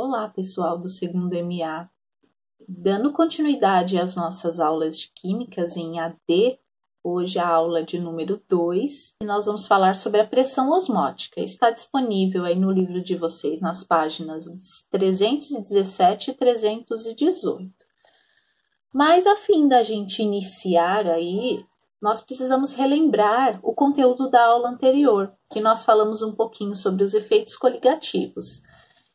Olá, pessoal do segundo MA. Dando continuidade às nossas aulas de químicas em AD, hoje a aula de número 2, e nós vamos falar sobre a pressão osmótica. Está disponível aí no livro de vocês, nas páginas 317 e 318. Mas, a fim da gente iniciar aí, nós precisamos relembrar o conteúdo da aula anterior, que nós falamos um pouquinho sobre os efeitos coligativos.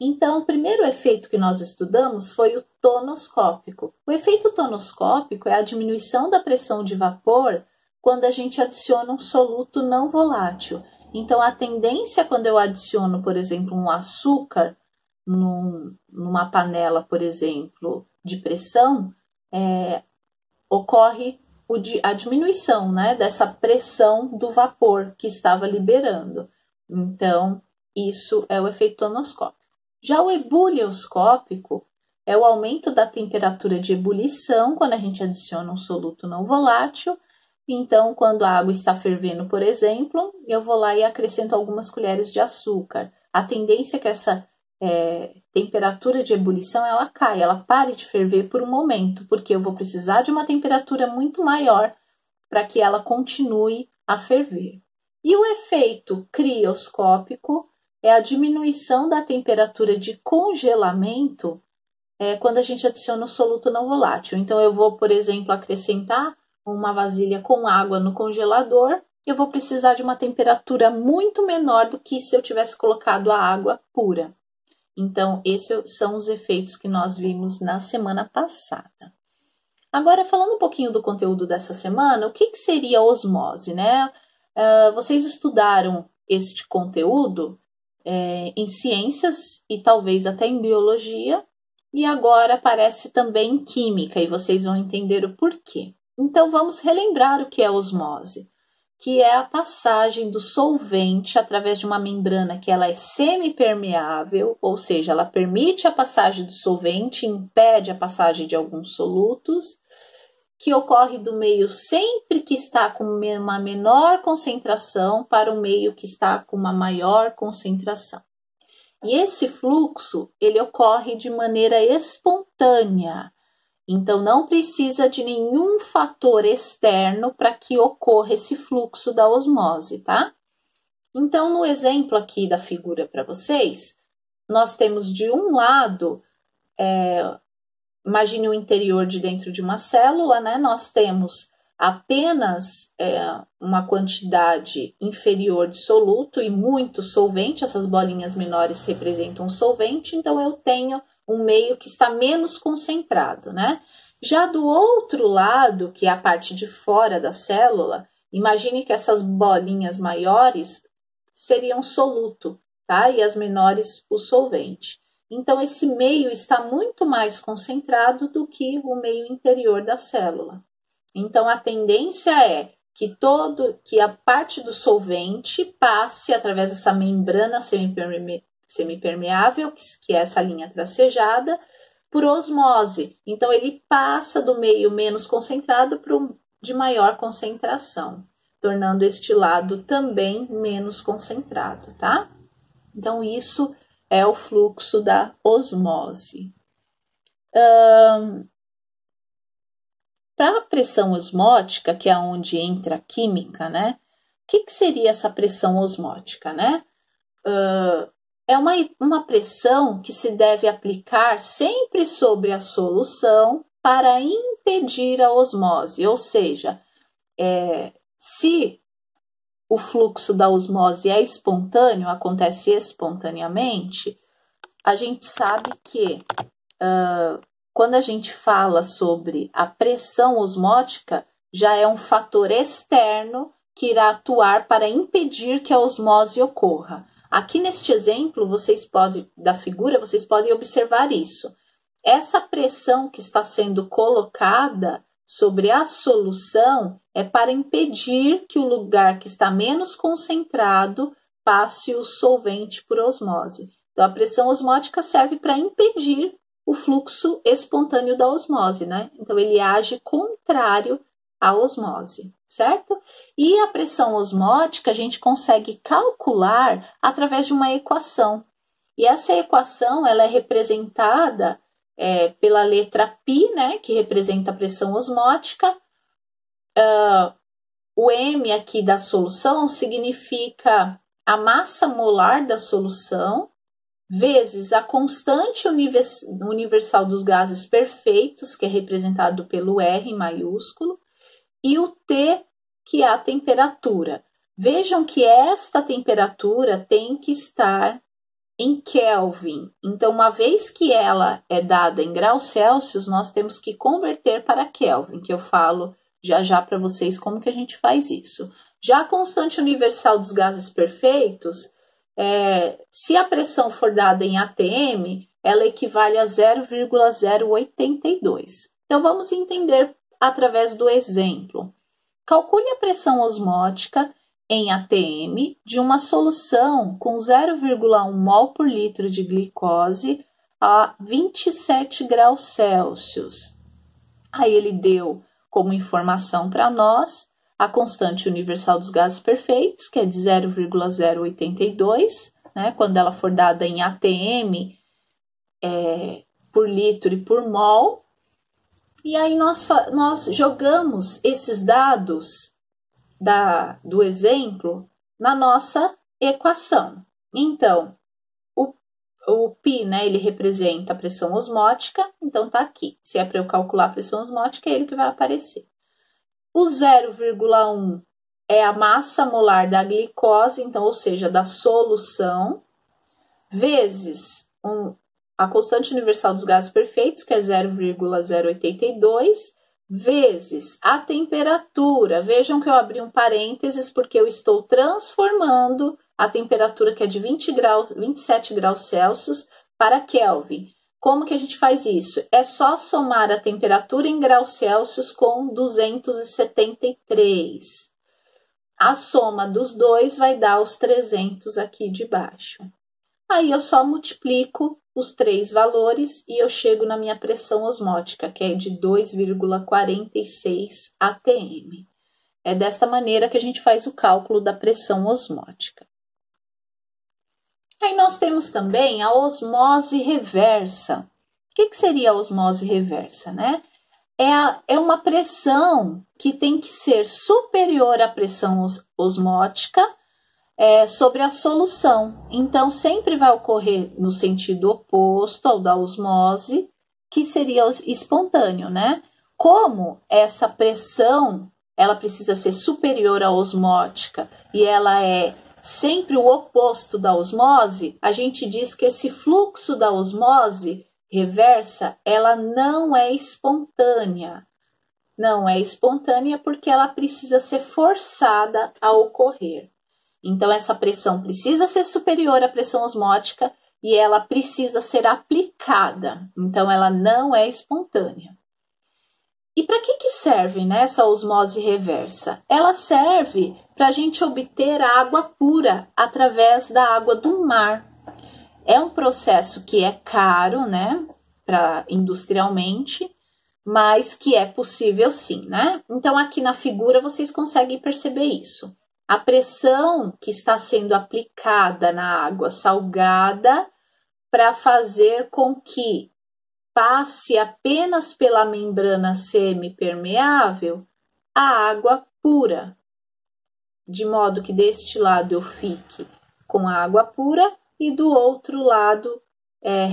Então, o primeiro efeito que nós estudamos foi o tonoscópico. O efeito tonoscópico é a diminuição da pressão de vapor quando a gente adiciona um soluto não volátil. Então, a tendência quando eu adiciono, por exemplo, um açúcar numa panela, por exemplo, de pressão, ocorre a diminuição, né, dessa pressão do vapor que estava liberando. Então, isso é o efeito tonoscópico. Já o ebulioscópico é o aumento da temperatura de ebulição quando a gente adiciona um soluto não volátil. Então, quando a água está fervendo, por exemplo, eu vou lá e acrescento algumas colheres de açúcar. A tendência é que essa temperatura de ebulição ela caia, ela pare de ferver por um momento, porque eu vou precisar de uma temperatura muito maior para que ela continue a ferver. E o efeito crioscópico é a diminuição da temperatura de congelamento quando a gente adiciona o soluto não volátil. Então, eu vou, por exemplo, acrescentar uma vasilha com água no congelador, eu vou precisar de uma temperatura muito menor do que se eu tivesse colocado a água pura. Então, esses são os efeitos que nós vimos na semana passada. Agora, falando um pouquinho do conteúdo dessa semana, o que seria osmose, né? Vocês estudaram este conteúdo em ciências e talvez até em biologia, e agora aparece também em química, e vocês vão entender o porquê. Então, vamos relembrar o que é osmose, que é a passagem do solvente através de uma membrana que ela é semipermeável, ou seja, ela permite a passagem do solvente, impede a passagem de alguns solutos, que ocorre do meio sempre que está com uma menor concentração para o meio que está com uma maior concentração. E esse fluxo, ele ocorre de maneira espontânea. Então, não precisa de nenhum fator externo para que ocorra esse fluxo da osmose, tá? Então, no exemplo aqui da figura para vocês, nós temos de um lado, imagine o interior de dentro de uma célula, né? Nós temos apenas uma quantidade inferior de soluto e muito solvente, essas bolinhas menores representam solvente, então eu tenho um meio que está menos concentrado, né? Já do outro lado, que é a parte de fora da célula, imagine que essas bolinhas maiores seriam soluto, tá? E as menores o solvente. Então, esse meio está muito mais concentrado do que o meio interior da célula. Então, a tendência é que a parte do solvente passe através dessa membrana semipermeável, que é essa linha tracejada, por osmose. Então, ele passa do meio menos concentrado para o de maior concentração, tornando este lado também menos concentrado, tá? Então, isso é o fluxo da osmose. Para a pressão osmótica, que é onde entra a química, né? O que seria essa pressão osmótica, né? É uma pressão que se deve aplicar sempre sobre a solução para impedir a osmose, ou seja, se o fluxo da osmose é espontâneo, acontece espontaneamente, a gente sabe que quando a gente fala sobre a pressão osmótica, já é um fator externo que irá atuar para impedir que a osmose ocorra. Aqui neste exemplo, da figura, vocês podem observar isso. Essa pressão que está sendo colocada sobre a solução é para impedir que o lugar que está menos concentrado passe o solvente por osmose. Então, a pressão osmótica serve para impedir o fluxo espontâneo da osmose, né? Então, ele age contrário à osmose, certo? E a pressão osmótica a gente consegue calcular através de uma equação. E essa equação ela é representada pela letra π, né, que representa a pressão osmótica. O M aqui da solução significa a massa molar da solução, vezes a constante universal dos gases perfeitos, que é representado pelo R maiúsculo, e o T, que é a temperatura. Vejam que esta temperatura tem que estar em Kelvin. Então, uma vez que ela é dada em graus Celsius, nós temos que converter para Kelvin, que eu falo já para vocês como que a gente faz isso. Já a constante universal dos gases perfeitos, se a pressão for dada em atm, ela equivale a 0,082. Então, vamos entender através do exemplo. Calcule a pressão osmótica em atm de uma solução com 0,1 mol por litro de glicose a 27 graus Celsius. Aí ele deu como informação para nós a constante universal dos gases perfeitos, que é de 0,082, né? Quando ela for dada em atm por litro e por mol. E aí nós jogamos esses dados do exemplo na nossa equação. Então, o π, né, ele representa a pressão osmótica, então tá aqui. Se é para eu calcular a pressão osmótica, é ele que vai aparecer. O 0,1 é a massa molar da glicose, então, ou seja, da solução, vezes a constante universal dos gases perfeitos, que é 0,082, vezes a temperatura. Vejam que eu abri um parênteses porque eu estou transformando a temperatura, que é de 27 graus Celsius, para Kelvin. Como que a gente faz isso? É só somar a temperatura em graus Celsius com 273. A soma dos dois vai dar os 300 aqui de baixo. Aí eu só multiplico os três valores e eu chego na minha pressão osmótica, que é de 2,46 atm. É desta maneira que a gente faz o cálculo da pressão osmótica. Aí nós temos também a osmose reversa. O que seria a osmose reversa, né? É uma pressão que tem que ser superior à pressão osmótica sobre a solução. Então, sempre vai ocorrer no sentido oposto ao da osmose, que seria espontâneo, né? Como essa pressão, ela precisa ser superior à osmótica e ela é sempre o oposto da osmose, a gente diz que esse fluxo da osmose reversa, ela não é espontânea. Não é espontânea porque ela precisa ser forçada a ocorrer. Então, essa pressão precisa ser superior à pressão osmótica e ela precisa ser aplicada. Então, ela não é espontânea. E para que serve, né, essa osmose reversa? Ela serve para a gente obter água pura através da água do mar. É um processo que é caro, né, industrialmente, mas que é possível sim, né? Então, aqui na figura vocês conseguem perceber isso. A pressão que está sendo aplicada na água salgada para fazer com que passe apenas pela membrana semipermeável a água pura, de modo que deste lado eu fique com a água pura e do outro lado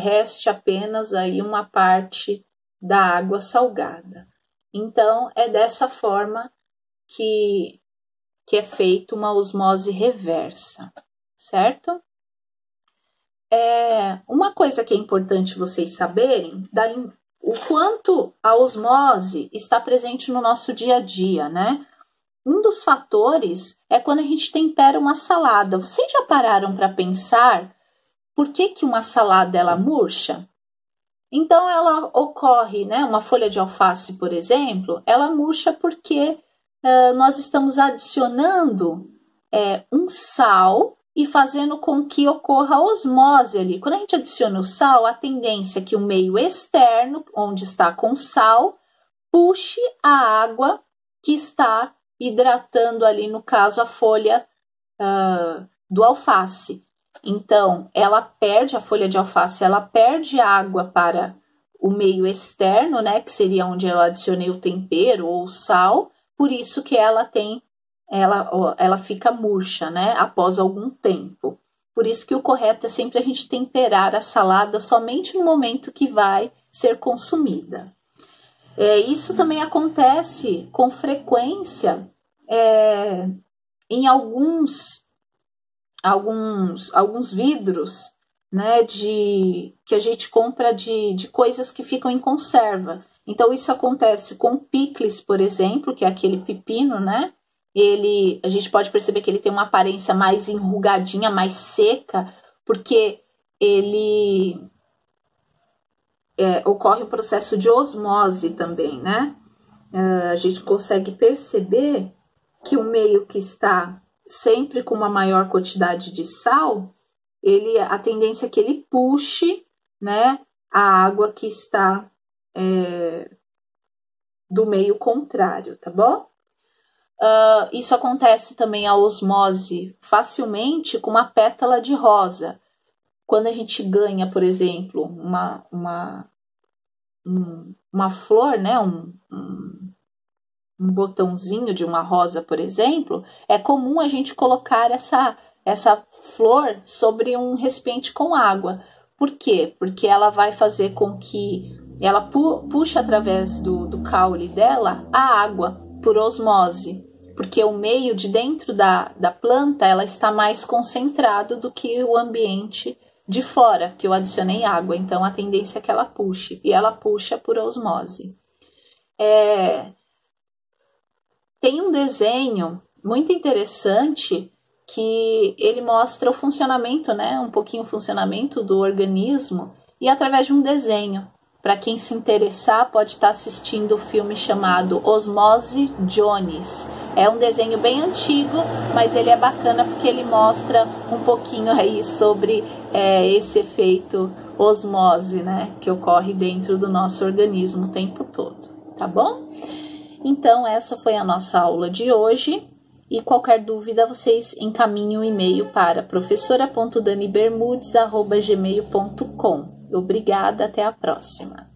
reste apenas aí uma parte da água salgada. Então, é dessa forma que é feita uma osmose reversa, certo? Uma coisa que é importante vocês saberem, o quanto a osmose está presente no nosso dia a dia, né? Um dos fatores é quando a gente tempera uma salada. Vocês já pararam para pensar por que uma salada ela murcha? Então, ela ocorre, né? Uma folha de alface, por exemplo, ela murcha porque nós estamos adicionando um sal e fazendo com que ocorra a osmose ali. Quando a gente adiciona o sal, a tendência é que o meio externo, onde está com sal, puxe a água que está hidratando ali, no caso, a folha do alface. Então, ela perde, a folha de alface, ela perde água para o meio externo, né, que seria onde eu adicionei o tempero ou o sal, por isso que ela fica murcha, né, após algum tempo. Por isso que o correto é sempre a gente temperar a salada somente no momento que vai ser consumida. Isso também acontece com frequência em alguns vidros, né, que a gente compra de coisas que ficam em conserva. Então, isso acontece com picles, por exemplo, que é aquele pepino, né? A gente pode perceber que ele tem uma aparência mais enrugadinha, mais seca, porque ocorre um processo de osmose também, né? A gente consegue perceber que o meio que está sempre com uma maior quantidade de sal, a tendência é que ele puxe, né, a água que está do meio contrário, tá bom? Isso acontece também a osmose facilmente com uma pétala de rosa. Quando a gente ganha, por exemplo, uma flor, né, um botãozinho de uma rosa, por exemplo, é comum a gente colocar essa flor sobre um recipiente com água. Por quê? Porque ela vai fazer com que ela puxe através do caule dela a água por osmose, porque o meio de dentro da planta ela está mais concentrado do que o ambiente de fora, que eu adicionei água. Então, a tendência é que ela puxe, e ela puxa por osmose. Tem um desenho muito interessante que ele mostra o funcionamento, né? Um pouquinho o funcionamento do organismo e através de um desenho. Para quem se interessar, pode estar assistindo o filme chamado Osmose Jones. É um desenho bem antigo, mas ele é bacana porque ele mostra um pouquinho aí sobre esse efeito osmose, né? Que ocorre dentro do nosso organismo o tempo todo, tá bom? Então, essa foi a nossa aula de hoje. E qualquer dúvida, vocês encaminhem um e-mail para professora.danibermudes@gmail.com. Obrigada, até a próxima.